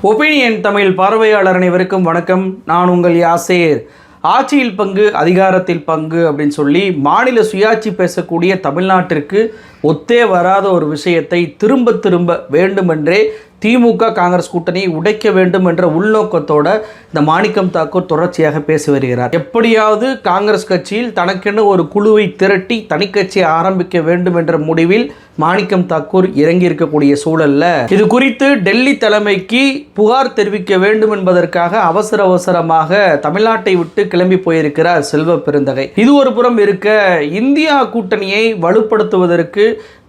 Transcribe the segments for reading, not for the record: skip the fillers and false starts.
Opinion Tamil பார்வையாளர் அனைவருக்கும் வணக்கம். நான் உங்கள் யாசேர். ஆட்சியில் பங்கு அதிகாரத்தில் பங்கு அப்படின்னு சொல்லி மாநில சுயாட்சி பேசக்கூடிய தமிழ்நாட்டிற்கு ஒத்தே வராத ஒரு விஷயத்தை திரும்ப திரும்ப வேண்டுமென்றே திமுக காங்கிரஸ் கூட்டணியை உடைக்க வேண்டும் என்ற உள்நோக்கத்தோட இந்த மாணிக்கம் தாக்கூர் தொடர்ச்சியாக பேசி வருகிறார். எப்படியாவது காங்கிரஸ் கட்சியில் தனக்கென ஒரு குழுவை திரட்டி தனிக்கட்சியை ஆரம்பிக்க வேண்டும் என்ற முடிவில் மாணிக்கம் தாக்கூர் இறங்கி இருக்கக்கூடிய சூழல்ல இது குறித்து டெல்லி தலைமைக்கு புகார் தெரிவிக்க வேண்டும் என்பதற்காக அவசரமாக தமிழ்நாட்டை விட்டு கிளம்பி போயிருக்கிறார் செல்வ பெருந்தகை. இது ஒரு புறம் இருக்க, இந்தியா கூட்டணியை வலுப்படுத்துவதற்கு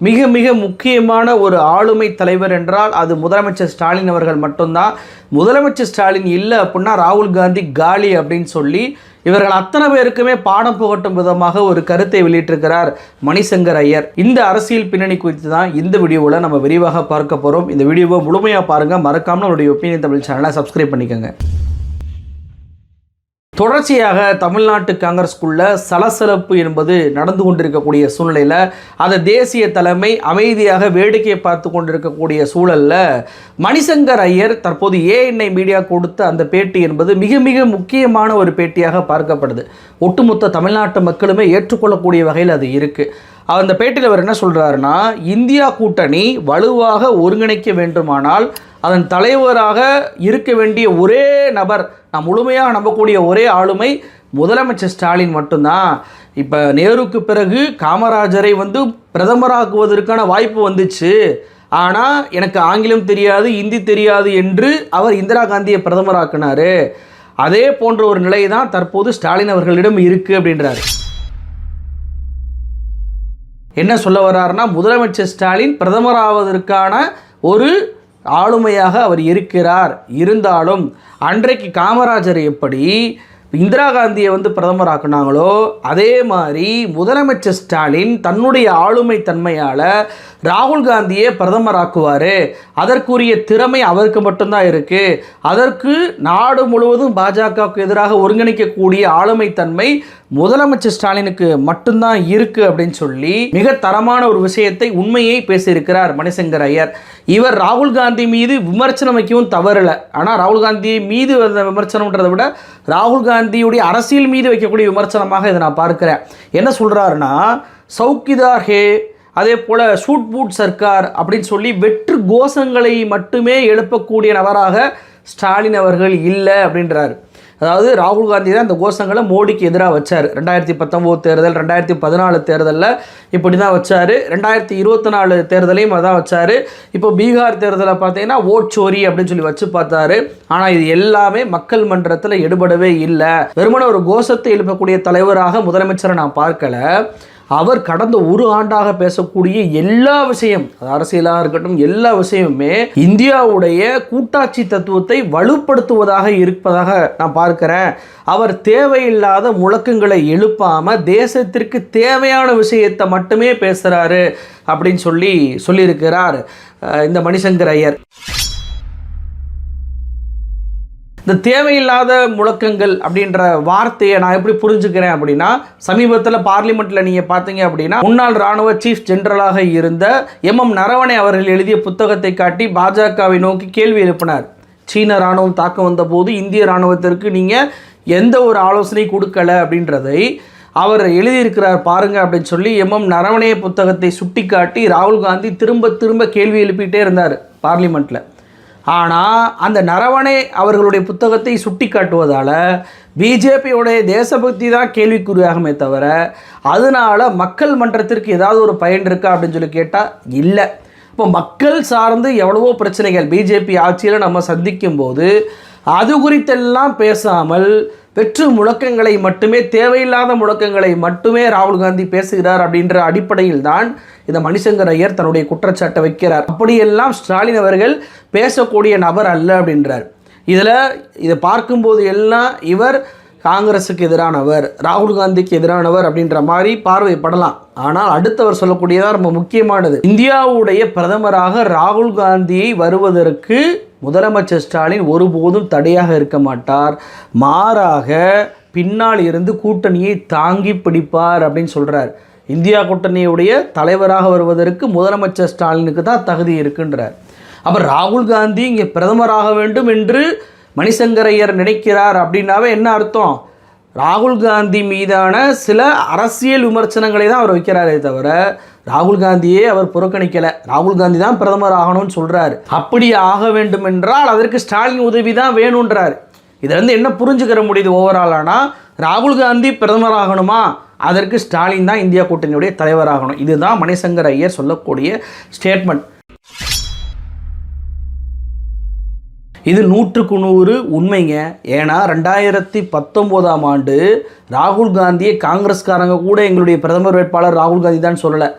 மிக மிக முக்கியமான ஒரு ஆளுமை தலைவர் என்றால் அது முதலமைச்சர் ஸ்டாலின் அவர்கள் மட்டும்தான். முதலமைச்சர் ஸ்டாலின் இல்லை அப்படின்னா ராகுல் காந்தி காலி அப்படின்னு சொல்லி இவர்கள் அத்தனை பேருக்குமே பாடம் புகட்டும் விதமாக ஒரு கருத்தை வெளியிட்டிருக்கிறார் மணிசங்கர் ஐயர். இந்த அரசியல் பின்னணி குறித்து தான் இந்த வீடியோவில் நம்ம விரிவாக பார்க்க போகிறோம். இந்த வீடியோவை முழுமையாக பாருங்கள். மறக்காமல் நம்மளுடைய ஒப்பீனியன் தமிழ் சேனலை சப்ஸ்கிரைப் பண்ணிக்கோங்க. தொடர்ச்சியாக தமிழ்நாட்டு காங்கிரஸ்குள்ள சலசலப்பு என்பது நடந்து கொண்டிருக்கக்கூடிய சூழ்நிலையில் அதை தேசிய தலைமை அமைதியாக வேடிக்கை பார்த்து கொண்டிருக்கக்கூடிய சூழலில் மணிசங்கர் ஐயர் தற்போது ஏஎன்ஐ மீடியா கொடுத்த அந்த பேட்டி என்பது மிக மிக முக்கியமான ஒரு பேட்டியாக பார்க்கப்படுது. ஒட்டுமொத்த தமிழ்நாட்டு மக்களுமே ஏற்றுக்கொள்ளக்கூடிய வகையில் அது இருக்குது. அந்த பேட்டியில் அவர் என்ன சொல்கிறாருன்னா, இந்தியா கூட்டணி வலுவாக ஒருங்கிணைக்க வேண்டுமானால் அதன் தலைவராக இருக்க வேண்டிய ஒரே நபர், நான் முழுமையாக நம்பக்கூடிய ஒரே ஆளுமை முதலமைச்சர் ஸ்டாலின் மட்டும்தான். இப்போ நேருக்கு பிறகு காமராஜரை பிரதமராக்குவதற்கான வாய்ப்பு வந்துச்சு. ஆனால் எனக்கு ஆங்கிலம் தெரியாது, இந்தி தெரியாது என்று அவர் இந்திரா காந்தியை பிரதமராக்கினார். அதே போன்ற ஒரு நிலை தான் தற்போது ஸ்டாலின் அவர்களிடம் இருக்குது அப்படின்றாரு. என்ன சொல்ல வர்றாருன்னா, முதலமைச்சர் ஸ்டாலின் பிரதமராவதற்கான ஒரு ஆளுமையாக அவர் இருக்கிறார். இருந்தாலும் அன்றைக்கு காமராஜர் எப்படி இந்திரா காந்தியை பிரதமராக்குனாங்களோ அதே மாதிரி முதலமைச்சர் ஸ்டாலின் தன்னுடைய ஆளுமை தன்மையால் ராகுல் காந்தியை பிரதமராக்குவார். அதற்குரிய திறமை அவருக்கு மட்டும்தான் இருக்குது. அதற்கு நாடு முழுவதும் பாஜகவுக்கு எதிராக ஒருங்கிணைக்கக்கூடிய ஆளுமை தன்மை முதலமைச்சர் ஸ்டாலினுக்கு மட்டும்தான் இருக்குது அப்படின்னு சொல்லி மிக தரமான ஒரு விஷயத்தை, உண்மையை பேசியிருக்கிறார் மணிசங்கர் ஐயர். இவர் ராகுல் காந்தி மீது விமர்சனம் வைக்கவும் தவறில்லை. ஆனால் ராகுல் காந்தி மீது வந்த விமர்சனம்ன்றதை விட ராகுல் காந்தியுடைய அரசியல் மீது வைக்கக்கூடிய விமர்சனமாக இதை நான் பார்க்குறேன். என்ன சொல்கிறாருன்னா, சௌக்கிதார் ஹே, அதே போல் சூட் பூட் சர்க்கார் அப்படின்னு சொல்லி வெற்று கோஷங்களை மட்டுமே எழுப்பக்கூடிய நபராக ஸ்டாலின் அவர்கள் இல்லை அப்படின்றார். அதாவது ராகுல் காந்தி தான் இந்த கோஷங்களை மோடிக்கு எதிராக வச்சார். 2019 தேர்தல், 2014 தேர்தலில் இப்படி தான் வச்சார். 2024 தேர்தலையும் அதான் வச்சார். இப்போ பீகார் தேர்தலில் பார்த்தீங்கன்னா ஓட் சோரி அப்படின்னு சொல்லி வச்சு பார்த்தாரு. ஆனால் இது எல்லாமே மக்கள் மன்றத்தில் எடுபடவே இல்லை. வெறுமனே ஒரு கோஷத்தை எழுப்பக்கூடிய தலைவராக முதலமைச்சரை நான் பார்க்கல. அவர் கடந்த ஒரு ஆண்டாக பேசக்கூடிய எல்லா விஷயம், அரசியலாக இருக்கட்டும், எல்லா விஷயமுமே இந்தியாவுடைய கூட்டாட்சி தத்துவத்தை வலுப்படுத்துவதாக இருப்பதாக நான் பார்க்கிறேன். அவர் தேவையில்லாத முழக்கங்களை எழுப்பாமல் தேசத்திற்கு தேவையான விஷயத்தை மட்டுமே பேசுகிறாரு அப்படின்னு சொல்லியிருக்கிறார் இந்த மணிசங்கர் ஐயர். இந்த தேவையில்லாத முழக்கங்கள் அப்படின்ற வார்த்தையை நான் எப்படி புரிஞ்சுக்கிறேன் அப்படின்னா, சமீபத்தில் பார்லிமெண்ட்டில் நீங்கள் பார்த்தீங்க அப்படின்னா முன்னாள் இராணுவ சீஃப் ஜெனரலாக இருந்த எம் நரவணே அவர்கள் எழுதிய புத்தகத்தை காட்டி பாஜகவை நோக்கி கேள்வி எழுப்பினார். சீன இராணுவம் தாக்க வந்த போது இந்திய இராணுவத்திற்கு நீங்கள் எந்த ஒரு ஆலோசனை கொடுக்கல அப்படின்றதை அவர் எழுதியிருக்கிறார் பாருங்க அப்படின்னு சொல்லி எம் நரவணே புத்தகத்தை சுட்டி காட்டி ராகுல் காந்தி திரும்ப திரும்ப கேள்வி எழுப்பிட்டே இருந்தார் பார்லிமெண்ட்டில். ஆனால் அந்த நரவணே அவர்களுடைய புத்தகத்தை சுட்டி காட்டுவதால் பிஜேபியோடைய தேசபக்தி தான் கேள்விக்குறியாகுமே தவிர அதனால் மக்கள் மன்றத்திற்கு ஏதாவது ஒரு பயன் இருக்கா அப்படின்னு சொல்லி கேட்டால் இல்லை. இப்போ மக்கள் சார்ந்து எவ்வளவோ பிரச்சனைகள் பிஜேபி ஆட்சியில் நம்ம சந்திக்கும் போது அது குறித்தெல்லாம் பேசாமல் வெற்று முழக்கங்களை மட்டுமே, தேவையில்லாத முழக்கங்களை மட்டுமே ராகுல் காந்தி பேசுகிறார் அப்படின்ற அடிப்படையில் தான் இந்த மணிசங்கர் ஐயர் தன்னுடைய குற்றச்சாட்டை வைக்கிறார். அப்படியெல்லாம் ஸ்டாலின் அவர்கள் பேசக்கூடிய நபர் அல்ல அப்படின்றார். இதை பார்க்கும்போது எல்லாம் இவர் காங்கிரஸுக்கு எதிரானவர், ராகுல் காந்திக்கு எதிரானவர் அப்படின்ற மாதிரி பார்வைப்படலாம். ஆனால் அடுத்தவர் சொல்லக்கூடியதான் ரொம்ப முக்கியமானது. இந்தியாவுடைய பிரதமராக ராகுல் காந்தியை வருவதற்கு முதலமைச்சர் ஸ்டாலின் ஒருபோதும் தடையாக இருக்க மாட்டார். மாறாக பின்னால் இருந்து கூட்டணியை தாங்கி பிடிப்பார் அப்படின்னு சொல்கிறார். இந்தியா கூட்டணியுடைய தலைவராக வருவதற்கு முதலமைச்சர் ஸ்டாலினுக்கு தான் தகுதி இருக்குன்றார். அப்போ ராகுல் காந்தி இங்கே பிரதமராக வேண்டும் என்று மணிசங்கர் ஐயர் நினைக்கிறார் அப்படின்னாவே என்ன அர்த்தம்? ராகுல் காந்தி மீதான சில அரசியல் விமர்சனங்களை தான் அவர் வைக்கிறாரே தவிர ராகுல் காந்தியே அவர் புறக்கணிக்கலை. ராகுல் காந்தி தான் பிரதமர் ஆகணும்னு சொல்கிறார். அப்படி ஆக வேண்டும் என்றால் அதற்கு ஸ்டாலின் உதவி தான் வேணுன்றார். இதிலேருந்து என்ன புரிஞ்சுக்கிற முடியுது ஓவராலானா, ராகுல் காந்தி பிரதமர் ஆகணுமா, அதற்கு ஸ்டாலின் தான் இந்தியா கூட்டணியுடைய தலைவராகணும். இதுதான் மணிசங்கர் ஐயர் சொல்லக்கூடிய ஸ்டேட்மெண்ட். இது 100% உண்மைங்க. ஏன்னா 2019ஆம் ஆண்டு ராகுல் காந்தியை காங்கிரஸ்காரங்க கூட எங்களுடைய பிரதமர் வேட்பாளர் ராகுல் காந்தி தான் சொல்லலை.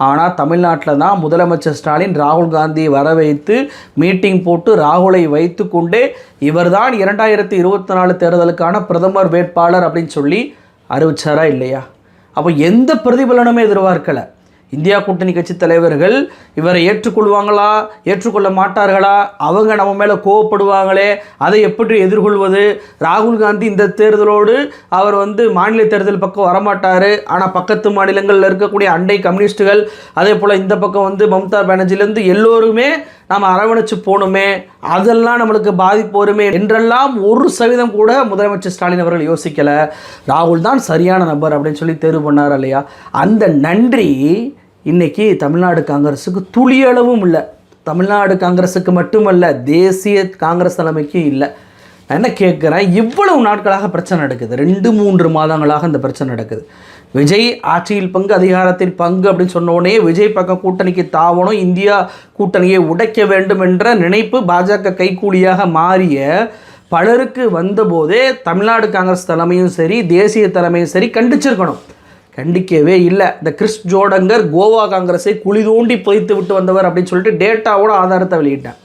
ஆனால் தமிழ்நாட்டில் தான் முதலமைச்சர் ஸ்டாலின் ராகுல் காந்தியை வர வைத்து மீட்டிங் போட்டு ராகுலை வைத்து கொண்டே இவர்தான் 2024 தேர்தலுக்கான பிரதமர் வேட்பாளர் அப்படின்னு சொல்லி அறிவிச்சாரா இல்லையா? அப்போ எந்த பிரதிபலனுமே எதிர்பார்க்கலை. இந்தியா கூட்டணி கட்சி தலைவர்கள் இவரை ஏற்றுக்கொள்வாங்களா ஏற்றுக்கொள்ள மாட்டார்களா, அவங்க நம்ம மேலே கோவப்படுவாங்களே, அதை எப்படி எதிர்கொள்வது? ராகுல் காந்தி இந்த தேர்தலோடு அவர் மாநில தேர்தல் பக்கம் வரமாட்டார், ஆனால் பக்கத்து மாநிலங்களில் இருக்கக்கூடிய அண்டை கம்யூனிஸ்டுகள் அதே போல் இந்த பக்கம் மம்தா பானர்ஜிலேருந்து எல்லோருமே நாம் அரவணைச்சு போகணுமே, அதெல்லாம் நம்மளுக்கு பாதிப்பு வருமே என்றெல்லாம் 1% கூட முதலமைச்சர் ஸ்டாலின் அவர்கள் யோசிக்கலை. ராகுல் தான் சரியான நபர் அப்படின்னு சொல்லி தேர்வு பண்ணார் இல்லையா? அந்த நன்றி இன்றைக்கி தமிழ்நாடு காங்கிரஸுக்கு துளியளவும் இல்லை. தமிழ்நாடு காங்கிரஸுக்கு மட்டுமல்ல, தேசிய காங்கிரஸ் தலைமைக்கும் இல்லை. நான் என்ன கேட்குறேன், இவ்வளவு நாட்களாக பிரச்சனை நடக்குது, 2-3 மாதங்களாக இந்த பிரச்சனை நடக்குது. விஜய் ஆட்சியில் பங்கு அதிகாரத்தில் பங்கு அப்படின்னு சொன்ன உடனே விஜய் பக்கம் கூட்டணிக்கு தாவணும், இந்தியா கூட்டணியை உடைக்க வேண்டும் என்ற நினைப்பு பாஜக கைக்கூலியாக மாறிய பலருக்கு வந்தபோதே தமிழ்நாடு காங்கிரஸ் தலைமையும் சரி தேசிய தலைமையும் சரி கண்டிச்சிருக்கணும். கண்டிக்கவே இல்லை. இந்த கிறிஸ் ஜோடங்கர் கோவா காங்கிரஸை குழி தோண்டி புதைத்து விட்டு வந்தவர் அப்படின்னு சொல்லிட்டு டேட்டாவோட ஆதாரத்தை வெளியிட்டேன்.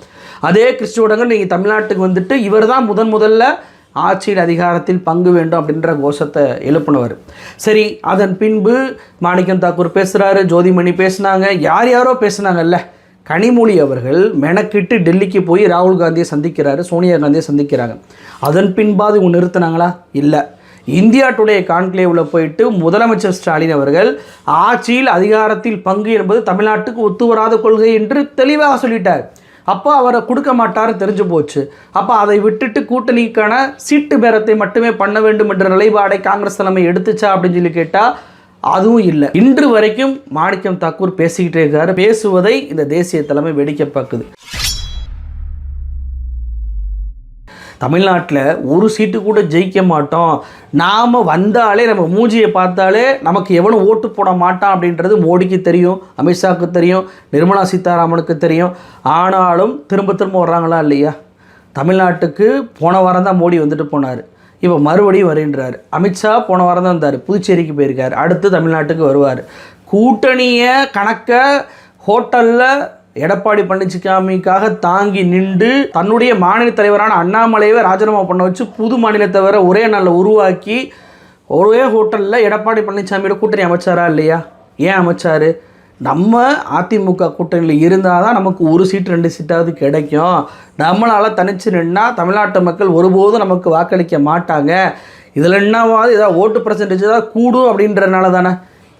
அதே கிறிஸ் ஜோடங்கர் நீங்கள் தமிழ்நாட்டுக்கு இவர் தான் முதல்ல ஆட்சியில் அதிகாரத்தில் பங்கு வேண்டும் அப்படின்ற கோஷத்தை எழுப்பினவர். சரி, அதன் பின்பு மாணிக்கம் தாக்கூர் பேசுகிறாரு, ஜோதிமணி பேசுனாங்க, யாரோ பேசுனாங்கல்ல. கனிமொழி அவர்கள் மெனக்கிட்டு டெல்லிக்கு போய் ராகுல் காந்தியை சந்திக்கிறாரு, சோனியா காந்தியை சந்திக்கிறாங்க. அதன் பின்பாது இவங்க நிறுத்தினாங்களா? இல்லை. இந்தியா டுடே கான்க்ளேவில் போயிட்டு முதலமைச்சர் ஸ்டாலின் அவர்கள் ஆட்சியில் அதிகாரத்தில் பங்கு என்பது தமிழ்நாட்டுக்கு ஒத்து வராத கொள்கை என்று தெளிவாக சொல்லிட்டார். அப்போ அவரை கொடுக்க மாட்டார் தெரிஞ்சு போச்சு. அப்போ அதை விட்டுட்டு கூட்டணிக்கான சீட்டு பேரத்தை மட்டுமே பண்ண வேண்டும் என்ற நிலைப்பாடை காங்கிரஸ் தலைமை எடுத்துச்சா அப்படின்னு சொல்லி கேட்டால் அதுவும் இல்லை. இன்று வரைக்கும் மாணிக்கம் தாக்கூர் பேசிக்கிட்டே இருக்காரு. பேசுவதை இந்த தேசிய தலைமை வேடிக்கை பார்க்குது. தமிழ்நாட்டில் ஒரு சீட்டு கூட ஜெயிக்க மாட்டோம், நாம் வந்தாலே நம்ம மூஞ்சியை பார்த்தாலே நமக்கு எவனும் ஓட்டு போட மாட்டான் அப்படின்றது மோடிக்கு தெரியும், அமித்ஷாவுக்கு தெரியும், நிர்மலா சீதாராமனுக்கு தெரியும். ஆனாலும் திரும்ப வர்றாங்களா இல்லையா? தமிழ்நாட்டுக்கு போன வாரம் தான் மோடி வந்துட்டு போனார், இப்போ மறுபடியும் வருகின்றார். அமித்ஷா போன வாரம் தான் வந்தார், புதுச்சேரிக்கு போயிருக்கார், அடுத்து தமிழ்நாட்டுக்கு வருவார். கூட்டணியை கணக்க ஹோட்டலில் எடப்பாடி பழனிசாமிக்காக தாங்கி நின்று தன்னுடைய மாநில தலைவரான அண்ணாமலையை ராஜினாமா பண்ண வச்சு புது மாநிலத்தை வர ஒரே நாளில் உருவாக்கி ஒரே ஹோட்டலில் எடப்பாடி பழனிசாமியோட கூட்டணி அமைச்சாரா இல்லையா? ஏன் அமைச்சார்? நம்ம அதிமுக கூட்டணியில் இருந்தால் தான் நமக்கு 1 சீட்டு 2 சீட்டாவது கிடைக்கும். நம்மளால் தனிச்சு நின்னா தமிழ்நாட்டு மக்கள் ஒருபோதும் நமக்கு வாக்களிக்க மாட்டாங்க. இதில் என்னவாது ஏதாவது ஓட்டு பர்சன்டேஜ் தான் கூடும் அப்படின்றதுனால தானே,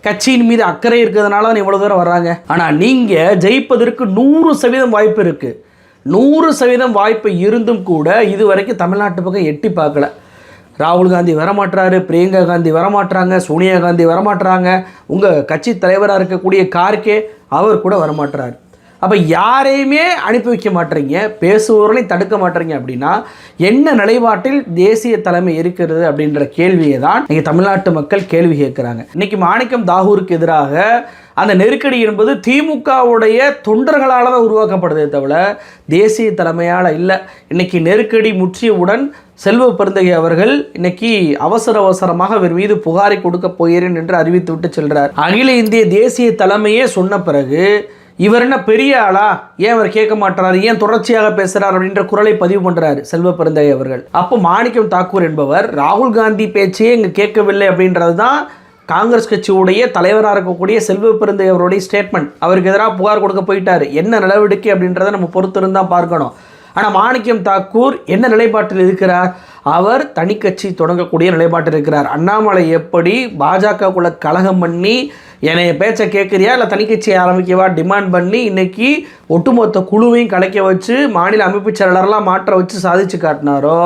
கட்சியின் மீது அக்கறை இருக்கிறதுனால தான் இவ்வளோ தூரம் வர்றாங்க. ஆனால் நீங்கள் ஜெயிப்பதற்கு 100% வாய்ப்பு இருக்குது. 100% வாய்ப்பு இருந்தும் கூட இது வரைக்கும் தமிழ்நாட்டு பக்கம் எட்டி பார்க்கல. ராகுல் காந்தி வரமாட்டாரு, பிரியங்கா காந்தி வரமாட்டாங்க, சோனியா காந்தி வரமாட்டாங்க, உங்கள் கட்சி தலைவராக இருக்கக்கூடிய கார்கே அவர் கூட வரமாட்டார். அப்போ யாரையுமே அனுப்பி வைக்க மாட்டேறீங்க, பேசுபவர்களையும் தடுக்க மாட்டேறீங்க. அப்படின்னா என்ன நிலைப்பாட்டில் தேசிய தலைமை இருக்கிறது அப்படின்ற கேள்வியை தான் இங்கே தமிழ்நாட்டு மக்கள் கேள்வி கேட்குறாங்க. இன்றைக்கி மாணிக்கம் தாகூருக்கு எதிராக அந்த நெருக்கடி என்பது திமுகவுடைய தொண்டர்களால் தான் உருவாக்கப்படுதே தவிர தேசிய தலைமையால் இல்லை. இன்றைக்கி நெருக்கடி முற்றியவுடன் செல்வ பெருந்தகை அவர்கள் இன்னைக்கு அவசரமாக அவர் மீது புகாரை கொடுக்க போகிறேன் என்று அறிவித்து விட்டு செல்கிறார். அகில இந்திய தேசிய தலைமையே சொன்ன பிறகு இவர் என்ன பெரிய ஆளா, ஏன் அவர் கேட்க மாட்டார், ஏன் தொடர்ச்சியாக பேசுகிறார் அப்படின்ற குரலை பதிவு பண்ணுறாரு செல்வ பெருந்தகை அவர்கள். அப்போ மாணிக்கம் தாக்கூர் என்பவர் ராகுல் காந்தி பேச்சையே இங்கே கேட்கவில்லை அப்படின்றது தான் காங்கிரஸ் கட்சியுடைய தலைவராக இருக்கக்கூடிய செல்வ பெருந்தகை அவருடைய ஸ்டேட்மெண்ட். அவருக்கு எதிராக புகார் கொடுக்க போயிட்டார். என்ன நடவடிக்கை அப்படின்றத நம்ம பொறுத்திருந்தான் பார்க்கணும். ஆனால் மாணிக்கம் தாக்கூர் என்ன நிலைப்பாட்டில் இருக்கிறார்? அவர் தனி கட்சி தொடங்கக்கூடிய நிலைப்பாட்டில் இருக்கிறார். அண்ணாமலை எப்படி பாஜகக்குள்ள கலகம் பண்ணி என்னை பேச்சை கேட்குறியா இல்லை தனி கட்சியை ஆரம்பிக்கவா டிமாண்ட் பண்ணி இன்னைக்கு ஒட்டுமொத்த குழுவையும் கலைக்க வச்சு மாநில அமைப்பு செயலரெலாம் மாற்ற வச்சு சாதிச்சு காட்டினாரோ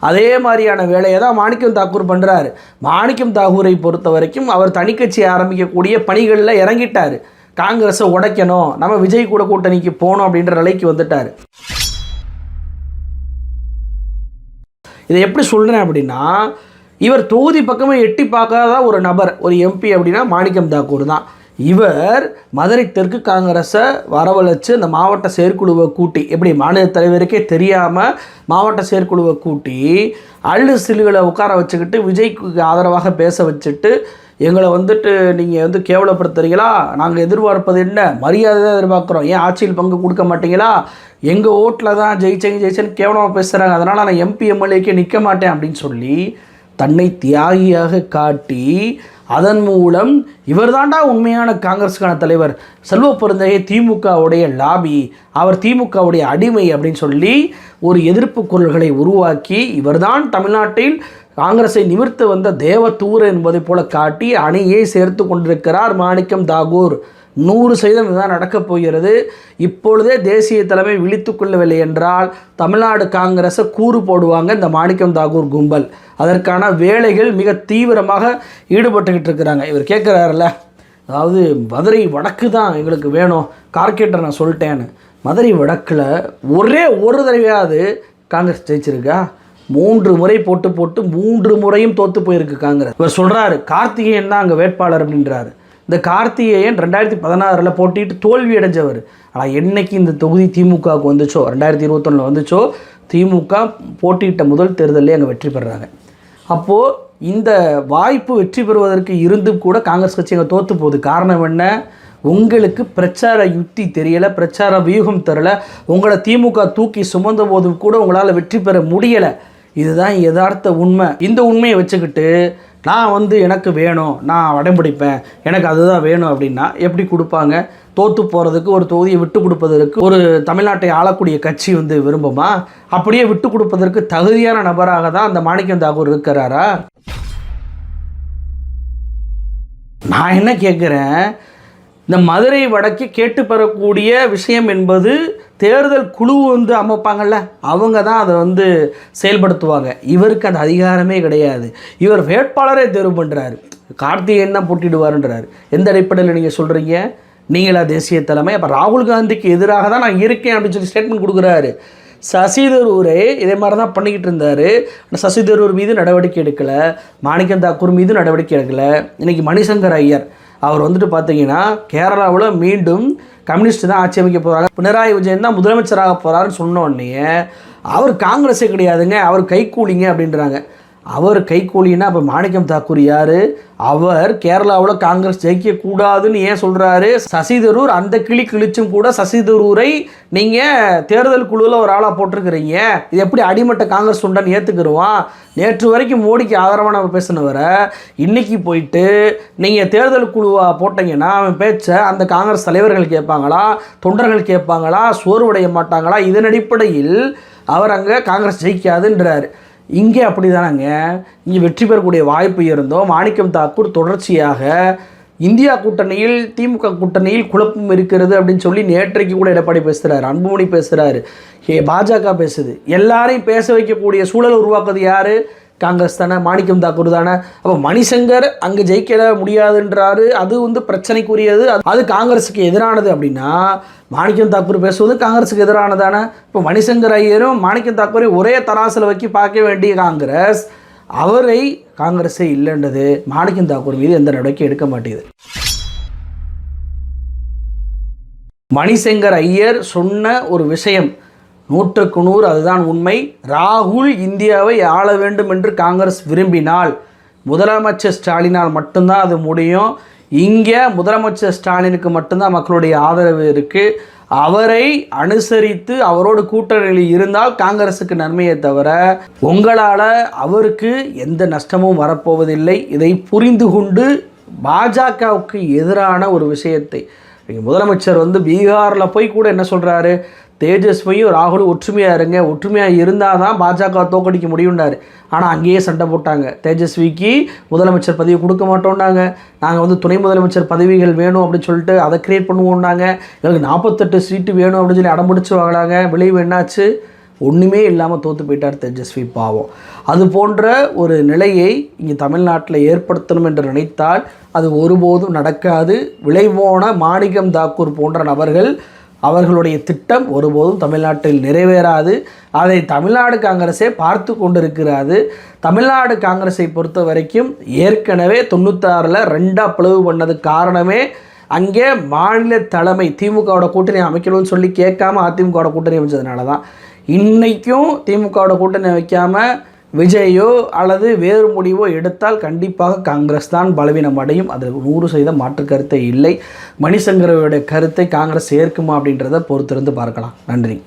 அதே மாதிரியான வேலையை தான் மாணிக்கம் தாக்கூர் பண்ணுறாரு. மாணிக்கம் தாக்கூரை பொறுத்த வரைக்கும் அவர் தனி கட்சியை ஆரம்பிக்கக்கூடிய பணிகளில் இறங்கிட்டார். காங்கிரஸை உடைக்கணும், நம்ம விஜய் கூட கூட்டணிக்கு போகணும் அப்படின்ற நிலைக்கு வந்துட்டார். இதை எப்படி சொல்கிறேன் அப்படின்னா, இவர் தொகுதி பக்கமே எட்டி பார்க்காத ஒரு நபர், ஒரு எம்பி அப்படின்னா மாணிக்கம் தாக்கூர் தான். இவர் மதுரை தெற்கு காங்கிரஸை வரவழைச்சு அந்த மாவட்ட செயற்குழுவை கூட்டி, எப்படி மாநில தலைவருக்கே தெரியாமல் மாவட்ட செயற்குழுவை கூட்டி அள்ளு சிலுகளை உட்கார வச்சுக்கிட்டு விஜய்க்கு ஆதரவாக பேச வச்சுட்டு, எங்களை நீங்கள் கேவலப்படுத்துறீங்களா, நாங்கள் எதிர்பார்ப்பது என்ன, மரியாதை தான் எதிர்பார்க்குறோம், ஏன் ஆட்சியில் பங்கு கொடுக்க மாட்டீங்களா, எங்கள் ஓட்டில் தான் ஜெயிச்சேன்னு கேவலமாக பேசுகிறாங்க, அதனால் நான் எம்பி எம்எல்ஏக்கே நிற்க மாட்டேன் அப்படின்னு சொல்லி தன்னை தியாகியாக காட்டி அதன் மூலம் இவர் தாண்டா உண்மையான காங்கிரஸுக்கான தலைவர், செல்வ பெருந்தகை திமுகவுடைய லாபி, அவர் திமுகவுடைய அடிமை அப்படின்னு சொல்லி ஒரு எதிர்ப்பு குரல்களை உருவாக்கி இவர்தான் தமிழ்நாட்டில் காங்கிரஸை நிமிர்த்து வந்த தேவதூர் என்பதை போல காட்டி அணியை சேர்த்து கொண்டிருக்கிறார் மாணிக்கம் தாக்கூர். 100% இதுதான் நடக்கப் போகிறது. இப்பொழுதே தேசிய தலைமை விழித்து கொள்ளவில்லை என்றால் தமிழ்நாடு காங்கிரஸை கூறு போடுவாங்க இந்த மாணிக்கம் தாக்கூர் கும்பல். அதற்கான வேலைகள் மிக தீவிரமாக ஈடுபட்டுக்கிட்டு இருக்கிறாங்க. இவர் கேட்குறாருல, அதாவது மதுரை வடக்கு தான் எங்களுக்கு வேணும், கார்கேட்டர் நான் சொல்லிட்டேன்னு. மதுரை வடக்கில் ஒரே ஒரு தடவையாவது காங்கிரஸ் ஜெயிச்சிருக்கா? 3 முறை போட்டு 3 முறையும் தோற்று போயிருக்கு காங்கிரஸ். இவர் சொல்கிறாரு கார்த்திகேயன் தான் அங்கே வேட்பாளர் அப்படின்றாரு. இந்த கார்த்திகேயன் 2016 போட்டிட்டு தோல்வி அடைஞ்சவர். ஆனால் என்னைக்கு இந்த தொகுதி திமுகவுக்கு வந்துச்சோ, 2021 வந்துச்சோ, திமுக போட்டியிட்ட முதல் தேர்தலே அங்கே வெற்றி பெறுறாங்க. அப்போது இந்த வாய்ப்பு வெற்றி பெறுவதற்கு இருந்தும் கூட காங்கிரஸ் கட்சி அங்கே தோற்று போகுது. காரணம் என்ன? உங்களுக்கு பிரச்சார யுக்தி தெரியலை, பிரச்சார வியூகம் தரலை, உங்களை திமுக தூக்கி சுமந்த போதும் கூட உங்களால் வெற்றி பெற முடியலை. இதுதான் யதார்த்த உண்மை. இந்த உண்மையை வச்சுக்கிட்டு நான் எனக்கு வேணும், நான் அடம்பிடிப்பேன், எனக்கு அதுதான் வேணும் அப்படின்னா எப்படி கொடுப்பாங்க? தோற்று போகிறதுக்கு ஒரு தொகுதியை விட்டு கொடுப்பதற்கு ஒரு தமிழ்நாட்டை ஆளக்கூடிய கட்சி விரும்புமா? அப்படியே விட்டு கொடுப்பதற்கு தகுதியான நபராக தான் அந்த மாணிக்கம் தாக்கூர் இருக்கிறாரா? நான் என்ன கேட்குறேன், இந்த மதுரை வடக்கு கேட்டு பெறக்கூடிய விஷயம் என்பது தேர்தல் குழு அமைப்பாங்கள்ல, அவங்க தான் அதை செயல்படுத்துவாங்க. இவருக்கு அந்த அதிகாரமே கிடையாது. இவர் வேட்பாளரே தேர்வு பண்ணுறாரு, கார்த்திகேயன் தான் போட்டிடுவாருன்றாரு. எந்த அடிப்படையில் நீங்கள் சொல்கிறீங்க? நீங்களா தேசிய தலைமை? அப்போ ராகுல் காந்திக்கு எதிராக தான் நான் இருக்கேன் அப்படின்னு சொல்லி ஸ்டேட்மெண்ட் கொடுக்குறாரு. சசி தரூரே இதே மாதிரி தான் பண்ணிக்கிட்டு இருந்தார். சசி தரூர் மீது நடவடிக்கை எடுக்கலை, மாணிக்கம் தாக்கூர் மீது நடவடிக்கை எடுக்கலை. இன்றைக்கி மணிசங்கர் ஐயர் அவர் பார்த்தீங்கன்னா கேரளாவில் மீண்டும் கம்யூனிஸ்ட் தான் ஆட்சி அமைக்க போகிறாங்க, பினராயி விஜயன் தான் முதலமைச்சராக போகிறாருன்னு சொன்ன உடனே அவர் காங்கிரஸே கிடையாதுங்க, அவர் கைக்கூலிங்க அப்படின்றாங்க. அவர் கைக்கூலின்னா அப்போ மாணிக்கம் தாக்கூர் யார்? அவர் கேரளாவில் காங்கிரஸ் ஜெயிக்கக்கூடாதுன்னு ஏன் சொல்கிறாரு? சசி தரூர் அந்த கிழிச்சும் கூட சசி தரூரை நீங்கள் தேர்தல் குழுவில் ஒரு ஆளாக போட்டிருக்கிறீங்க, இது எப்படி அடிமட்ட காங்கிரஸ் உண்டான்னு ஏற்றுக்குருவான்? நேற்று வரைக்கும் மோடிக்கு ஆதரவாக நம்ம பேசினவரை இன்றைக்கி போயிட்டு நீங்கள் தேர்தல் குழுவாக போட்டிங்கன்னா அவன் பேச்சை அந்த காங்கிரஸ் தலைவர்கள் கேட்பாங்களா, தொண்டர்கள் கேட்பாங்களா, சோர்வடைய மாட்டாங்களா? இதன் அடிப்படையில் அவர் அங்கே காங்கிரஸ் ஜெயிக்காதுன்றார். இங்கே அப்படி தானங்க, இங்கே வெற்றி பெறக்கூடிய வாய்ப்பு இருந்தோம். மாணிக்கம் தாக்கூர் தொடர்ச்சியாக இந்தியா கூட்டணியில் திமுக கூட்டணியில் குழப்பம் இருக்கிறது அப்படின்னு சொல்லி நேற்றைக்கு கூட எடப்பாடி பேசுகிறாரு, அன்புமணி பேசுகிறாரு, பாஜக பேசுது. எல்லாரையும் பேச வைக்கக்கூடிய சூழல் உருவாக்குறது யார்? காங்கிரஸ் தானே, மாணிக்கம் தாக்கூர் தானே. அப்போ மணிசங்கர் அங்கே ஜெயிக்க முடியாதுன்றாரு, அது பிரச்சனைக்குரியது, அது காங்கிரஸுக்கு எதிரானது அப்படின்னா மாணிக்கம் தாக்கூர் பேசுவது காங்கிரஸுக்கு எதிரானதானே. இப்போ மணிசங்கர் ஐயரும் மாணிக்கம் தாக்கூரை ஒரே தராசில் வைக்கி பார்க்க வேண்டிய காங்கிரஸ், அவரை காங்கிரஸே இல்லைன்றது மாணிக்கம் தாக்கூர் மீது எந்த நடவடிக்கை எடுக்க மாட்டேங்குது. மணிசங்கர் ஐயர் சொன்ன ஒரு விஷயம் 100க்கு 100 அதுதான் உண்மை. ராகுல் இந்தியாவை ஆள வேண்டும் என்று காங்கிரஸ் விரும்பினால் முதலமைச்சர் ஸ்டாலினால் மட்டும்தான் அது முடியும். இங்கே முதலமைச்சர் ஸ்டாலினுக்கு மட்டும்தான் மக்களுடைய ஆதரவு இருக்குது. அவரை அனுசரித்து அவரோடு கூட்டணியில் இருந்தால் காங்கிரஸுக்கு நன்மையை தவிர உங்களால் அவருக்கு எந்த நஷ்டமும் வரப்போவதில்லை. இதை புரிந்து கொண்டு பாஜகவுக்கு எதிரான ஒரு விஷயத்தை முதலமைச்சர் பீகாரில் போய் கூட என்ன சொல்கிறாரு, தேஜஸ்வியும் ராகுலும் ஒற்றுமையாக இருங்க, ஒற்றுமையாக இருந்தால் தான் பாஜக தோக்கடிக்க முடியும்னாரு. ஆனால் அங்கேயே சண்டை போட்டாங்க. தேஜஸ்விக்கு முதலமைச்சர் பதவி கொடுக்க மாட்டோம்னாங்க, நாங்கள் வந்து துணை முதலமைச்சர் பதவிகள் வேணும் அப்படின்னு சொல்லிட்டு அதை கிரியேட் பண்ணுவோம்னாங்க, எங்களுக்கு 48 சீட்டு வேணும் அப்படின்னு சொல்லி அடம்பிடிச்சு வாங்கலாங்க. விளைவு என்னாச்சு? ஒன்றுமே இல்லாமல் தோற்று போயிட்டார் தேஜஸ்வி, பாவம். அது போன்ற ஒரு நிலையை இங்கே தமிழ்நாட்டில் ஏற்படுத்தணும் என்று நினைத்தால் அது ஒருபோதும் நடக்காது. விளைவோன மாணிக்கம் தாக்கூர் போன்ற நபர்கள் அவர்களுடைய திட்டம் ஒருபோதும் தமிழ்நாட்டில் நிறைவேறாது. அதை தமிழ்நாடு காங்கிரஸே பார்த்து கொண்டிருக்கிறது. தமிழ்நாடு காங்கிரஸை பொறுத்த வரைக்கும் ஏற்கனவே 96ல் 2ஆக பிளவு பண்ணது காரணமே அங்கே மாநில தலைமை திமுகவோட கூட்டணி அமைக்கணும்னு சொல்லி கேட்காம அதிமுகவோட கூட்டணி அமைச்சதுனால தான். இன்றைக்கும் திமுகவோட கூட்டணி வைக்காமல் விஜயோ அல்லது வேறு முடிவோ எடுத்தால் கண்டிப்பாக காங்கிரஸ் தான் பலவீனம் அடையும். அதில் 100% மாற்று கருத்தை இல்லை. மணிசங்கரோட கருத்தை காங்கிரஸ் ஏற்குமா அப்படின்றத பொறுத்திருந்து பார்க்கலாம். நன்றி.